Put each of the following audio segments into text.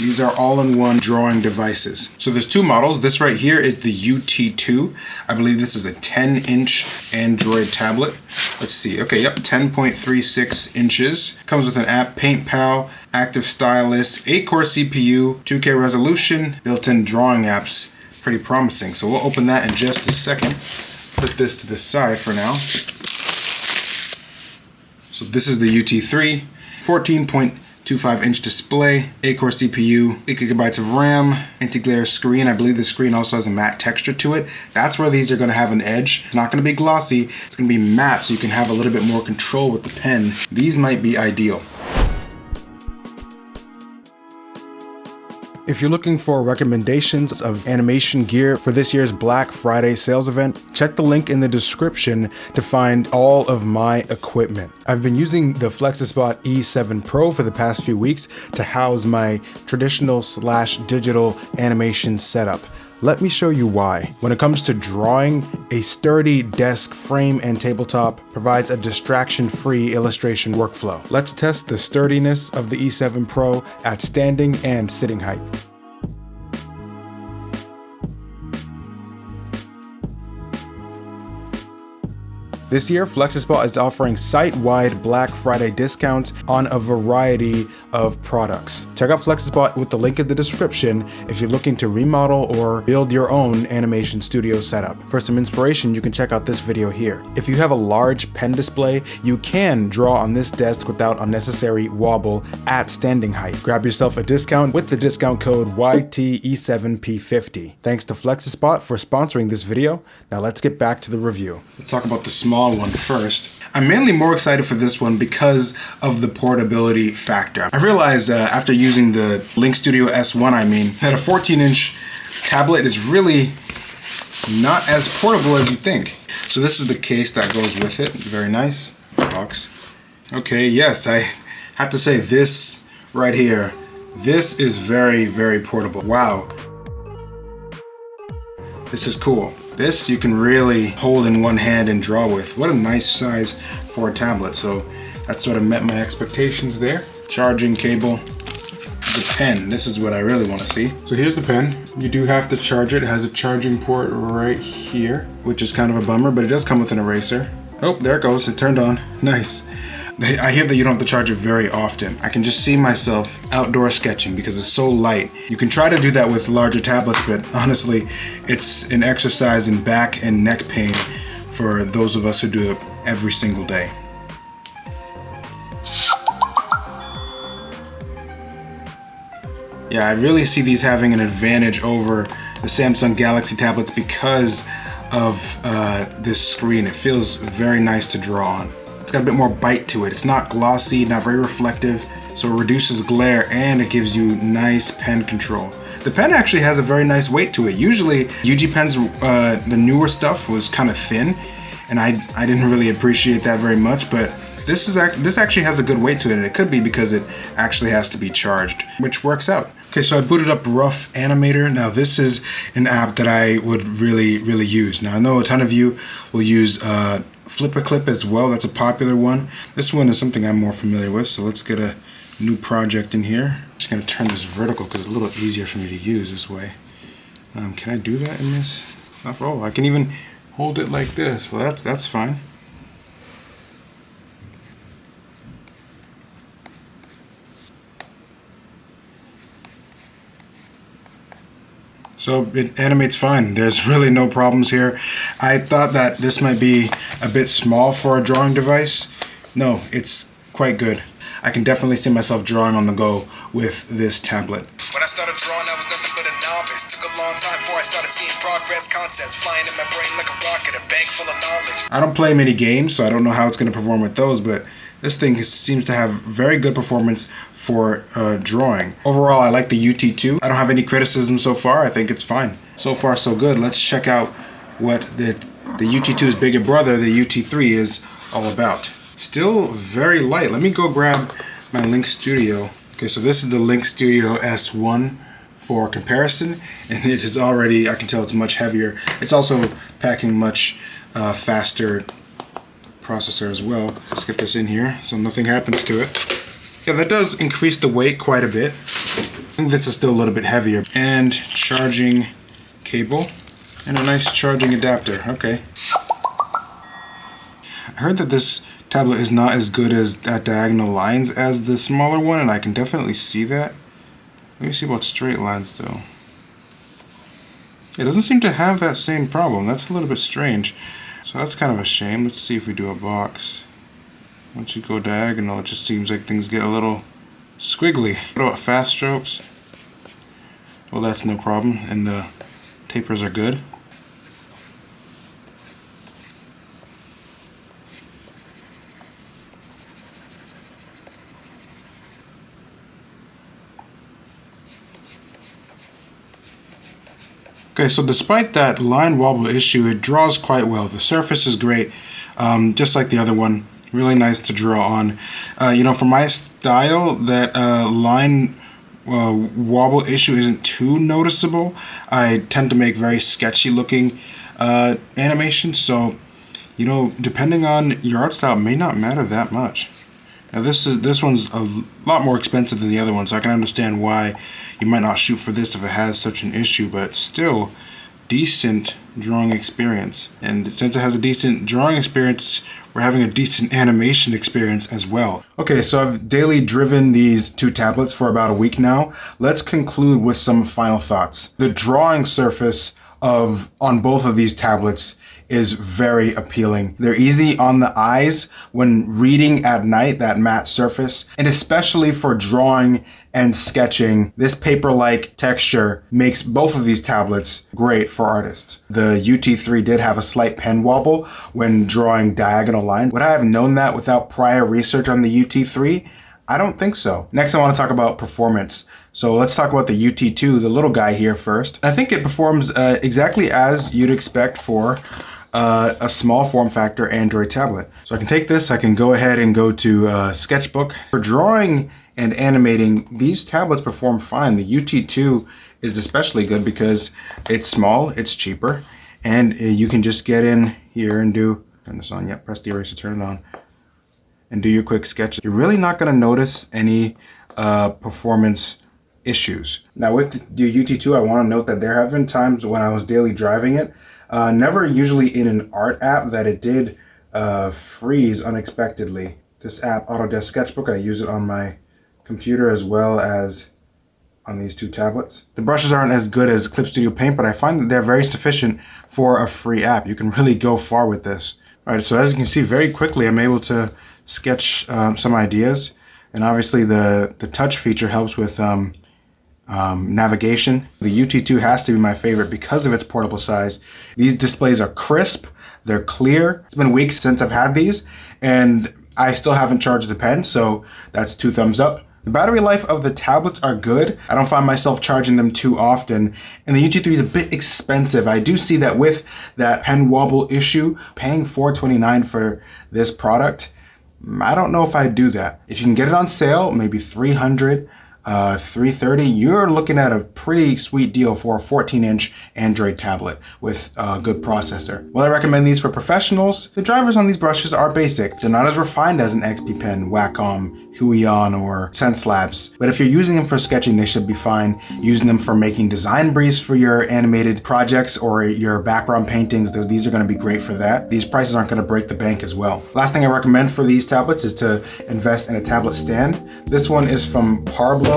These are all-in-one drawing devices. So there's two models. This right here is the UT2. I believe this is a 10-inch Android tablet. Let's see. Okay, yep, 10.36 inches. Comes with an app, Paint Pal, active stylus, 8-core CPU, 2K resolution, built-in drawing apps. Pretty promising. So we'll open that in just a second. Put this to the side for now. So this is the UT3, 14.25-inch display, 8-core CPU, 8 gigabytes of RAM, anti-glare screen. I believe the screen also has a matte texture to it. That's where these are going to have an edge. It's not going to be glossy. It's going to be matte, so you can have a little bit more control with the pen. These might be ideal. If you're looking for recommendations of animation gear for this year's Black Friday sales event, check the link in the description to find all of my equipment. I've been using the FlexiSpot E7 Pro for the past few weeks to house my traditional/digital animation setup. Let me show you why. When it comes to drawing, a sturdy desk frame and tabletop provides a distraction-free illustration workflow. Let's test the sturdiness of the E7 Pro at standing and sitting height. This year, FlexiSpot is offering site-wide Black Friday discounts on a variety of products. Check out FlexiSpot with the link in the description if you're looking to remodel or build your own animation studio setup. For some inspiration, you can check out this video here. If you have a large pen display, you can draw on this desk without unnecessary wobble at standing height. Grab yourself a discount with the discount code YTE7P50. Thanks to FlexiSpot for sponsoring this video. Now let's get back to the review. Let's talk about the small one first. I'm mainly more excited for this one because of the portability factor. I realized after using the Link Studio S1, that a 14-inch tablet is really not as portable as you think. So this is the case that goes with it. Very nice box. Okay, yes, I have to say this right here, this is very, very portable. Wow. This is cool. This you can really hold in one hand and draw with. What a nice size for a tablet. So that sort of met my expectations there. Charging cable. The pen, this is what I really want to see. So here's the pen. You do have to charge it. It has a charging port right here, which is kind of a bummer, but it does come with an eraser. Oh, there it goes. It turned on. Nice. I hear that you don't have to charge it very often. I can just see myself outdoor sketching because it's so light. You can try to do that with larger tablets, but honestly, it's an exercise in back and neck pain for those of us who do it every single day. Yeah, I really see these having an advantage over the Samsung Galaxy tablets because of this screen. It feels very nice to draw on. It's got a bit more bite to it. It's not glossy, not very reflective, so it reduces glare and it gives you nice pen control. The pen actually has a very nice weight to it. Usually, Ugee pens, the newer stuff was kind of thin, and I didn't really appreciate that very much, but this actually has a good weight to it, and it could be because it actually has to be charged, which works out. Okay, so I booted up Rough Animator. Now this is an app that I would really use. Now I know a ton of you will use Flipperclip as well. That's a popular one. This one is something I'm more familiar with, so let's get a new project in here. I'm just gonna turn this vertical because it's a little easier for me to use this way. Can I do that in this? Oh, I can even hold it like this. Well, that's fine. So it animates fine. There's really no problems here. I thought that this might be a bit small for a drawing device. No, it's quite good. I can definitely see myself drawing on the go with this tablet. When I started drawing, I was nothing but a novice. Took a long time before I started seeing progress, concepts flying in my brain like a rocket, a bank full of knowledge. I don't play many games, so I don't know how it's going to perform with those, but this thing seems to have very good performance for drawing. Overall, I like the UT2. I don't have any criticism so far. I think it's fine. So far, so good. Let's check out what the UT2's bigger brother, the UT3, is all about. Still very light. Let me go grab my Link Studio. Okay, so this is the Link Studio S1 for comparison, and it is already, I can tell it's much heavier. It's also packing much faster processor as well. Let's get this in here so nothing happens to it. Yeah, that does increase the weight quite a bit. think this is still a little bit heavier. And charging cable and a nice charging adapter. Okay. I heard that this tablet is not as good at diagonal lines as the smaller one, and I can definitely see that. Let me see about straight lines though. It doesn't seem to have that same problem. That's a little bit strange. So that's kind of a shame. Let's see if we do a box. Once you go diagonal, it just seems like things get a little squiggly. What about fast strokes? Well, that's no problem, and the tapers are good. Okay, so despite that line wobble issue, it draws quite well. The surface is great, just like the other one. Really nice to draw on. You know, for my style, that line wobble issue isn't too noticeable. I tend to make very sketchy looking animations, so you know, depending on your art style, it may not matter that much. Now this one's a lot more expensive than the other one, so I can understand why you might not shoot for this if it has such an issue, but still decent drawing experience. And since it has a decent drawing experience, we're having a decent animation experience as well. Okay, so I've daily driven these two tablets for about a week now. Let's conclude with some final thoughts. The drawing surface on both of these tablets is very appealing. They're easy on the eyes when reading at night, that matte surface, and especially for drawing and sketching, this paper-like texture makes both of these tablets great for artists. The UT3 did have a slight pen wobble when drawing diagonal lines. Would I have known that without prior research on the UT3? I don't think so. Next, I want to talk about performance. So let's talk about the UT2, the little guy here first. I think it performs exactly as you'd expect for a small form factor Android tablet. So I can take this, I can go ahead and go to Sketchbook. For drawing and animating, these tablets perform fine. The UT2 is especially good because it's small, it's cheaper, and you can just get in here and turn this on, yep, press the eraser, turn it on, and do your quick sketches. You're really not gonna notice any performance issues. Now with the UT2, I wanna note that there have been times when I was daily driving it, never usually in an art app, that it did freeze unexpectedly. This app, Autodesk Sketchbook, I use it on my computer as well as on these two tablets. The brushes aren't as good as Clip Studio Paint, but I find that they're very sufficient for a free app. You can really go far with this. All right, so as you can see, very quickly I'm able to sketch some ideas, and obviously the touch feature helps with navigation. The UT2 has to be my favorite because of its portable size. These displays are crisp, they're clear. It's been weeks since I've had these, and I still haven't charged the pen, so that's 2 thumbs up. The battery life of the tablets are good. I don't find myself charging them too often, and the UT3 is a bit expensive. I do see that with that pen wobble issue, paying $429 for this product, I don't know if I'd do that. If you can get it on sale, maybe $300, $330, you're looking at a pretty sweet deal for a 14-inch Android tablet with a good processor. While I recommend these for professionals, the drivers on these brushes are basic. They're not as refined as an XP Pen, Wacom, Huion, or SenseLabs, but if you're using them for sketching, they should be fine. Using them for making design briefs for your animated projects or your background paintings, these are going to be great for that. These prices aren't going to break the bank as well. Last thing I recommend for these tablets is to invest in a tablet stand. This one is from Parblo,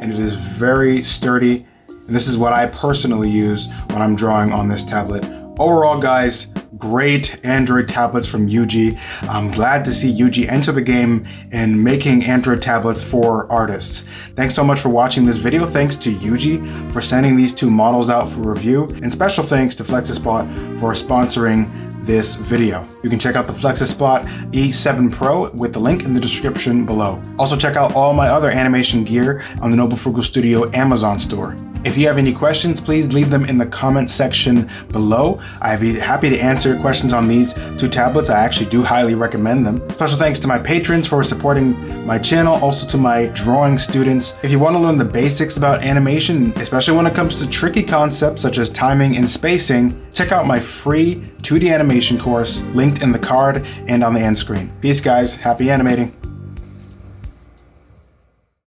and it is very sturdy, and this is what I personally use when I'm drawing on this tablet. Overall, guys, great Android tablets from Ugee. I'm glad to see Ugee enter the game and making Android tablets for artists. Thanks so much for watching this video. Thanks to Ugee for sending these 2 models out for review, and special thanks to FlexiSpot for sponsoring this video. You can check out the FlexiSpot E7 Pro with the link in the description below. Also check out all my other animation gear on the Noble Frugal Studio Amazon store. If you have any questions, please leave them in the comment section below. I'd be happy to answer questions on these 2 tablets. I actually do highly recommend them. Special thanks to my patrons for supporting my channel, also to my drawing students. If you want to learn the basics about animation, especially when it comes to tricky concepts such as timing and spacing, check out my free 2D animation course linked in the card and on the end screen. Peace, guys. Happy animating.